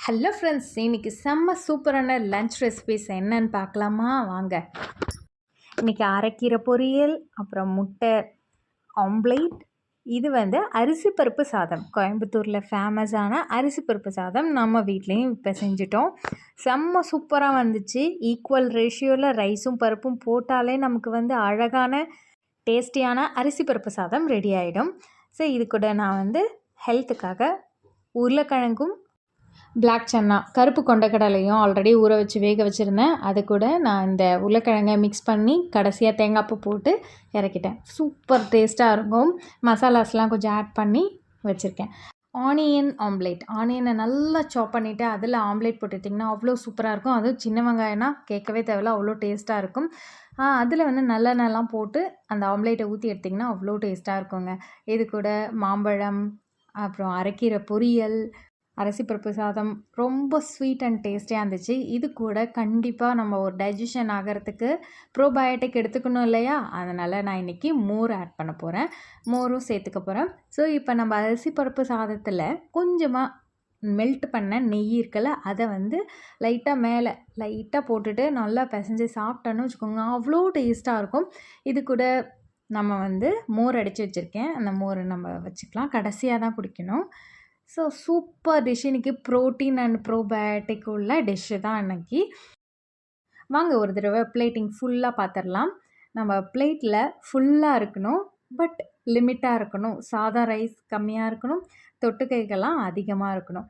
Hello friends, இன்னைக்கு செம்ம சூப்பரான லன்ச் ரெசிபிஸ் என்னன்னு பார்க்கலாமா? வாங்க. இன்றைக்கி அரைக்கீரை பொரியல், அப்புறம் முட்டை ஆம்ப்லேட். இது அரிசி பருப்பு சாதம். கோயம்புத்தூரில் ஃபேமஸான அரிசி பருப்பு சாதம் நம்ம வீட்லேயும் இப்போ செஞ்சிட்டோம். செம்ம சூப்பராக வந்துச்சு. ஈக்குவல் ரேஷியோவில் ரைஸும் பருப்பும் போட்டாலே நமக்கு அழகான டேஸ்டியான அரிசி பருப்பு சாதம் ரெடி ஆகிடும். ஸோ இது கூட நான் ஹெல்த்துக்காக உருளைக்கிழங்கும் பிளாக் சன்னா கருப்பு கொண்டக்கடலையும் ஆல்ரெடி ஊற வச்சு வேக வச்சுருந்தேன். அது கூட நான் இந்த உருளைக்கிழங்கை மிக்ஸ் பண்ணி கடைசியாக தேங்காய் பூ போட்டு இறக்கிட்டேன். சூப்பர் டேஸ்ட்டாக இருக்கும். மசாலாஸ்லாம் கொஞ்சம் ஆட் பண்ணி வச்சுருக்கேன். Onion omelette. ஆனியனை நல்லா சாப் பண்ணிவிட்டு அதில் ஆம்லேட் போட்டுட்டிங்கன்னா அவ்வளோ சூப்பராக இருக்கும். அதுவும் சின்ன வெங்காயம்னா கேட்கவே தேவையில்ல, அவ்வளோ டேஸ்ட்டாக இருக்கும். அதில் நல்லெண்ணெய்லாம் போட்டு அந்த ஆம்லேட்டை ஊற்றி எடுத்திங்கன்னா அவ்வளோ டேஸ்ட்டாக இருக்குங்க. இது கூட மாம்பழம், அப்புறம் அரைக்கீரை பொரியல், அரிசி பருப்பு சாதம் ரொம்ப ஸ்வீட் அண்ட் டேஸ்டியாக இருந்துச்சு. இது கூட கண்டிப்பாக நம்ம ஒரு டைஜஷன் ஆகிறதுக்கு ப்ரோபயோட்டிக் எடுத்துக்கணும் இல்லையா? அதனால் நான் இன்றைக்கி மோர் ஆட் பண்ண போகிறேன். மோரும் சேர்த்துக்க போகிறேன். ஸோ இப்போ நம்ம அரிசி பருப்பு சாதத்தில் கொஞ்சமாக மெல்ட் பண்ண நெய் இருக்குல்ல, அதை லைட்டாக போட்டுட்டு நல்லா பிசைஞ்சு சாப்பிட்டோன்னு வச்சுக்கோங்க, அவ்வளோ டேஸ்ட்டாக இருக்கும். இது கூட நம்ம மோர் அடித்து வச்சுருக்கேன். அந்த மோரை நம்ம வச்சுக்கலாம். கடைசியாக தான் குடிக்கணும். So super dish. இன்றைக்கி ப்ரோட்டீன் அண்ட் ப்ரோபயோட்டிக் உள்ள டிஷ்ஷு தான் இன்றைக்கி. வாங்க ஒரு தடவை பிளேட்டிங் ஃபுல்லாக பார்த்துடலாம். நம்ம பிளேட்டில் ஃபுல்லாக இருக்கணும், பட் லிமிட்டாக இருக்கணும். சாதம் ரைஸ் கம்மியாக இருக்கணும், தொட்டுக்கைகள்லாம் அதிகமாக இருக்கணும்.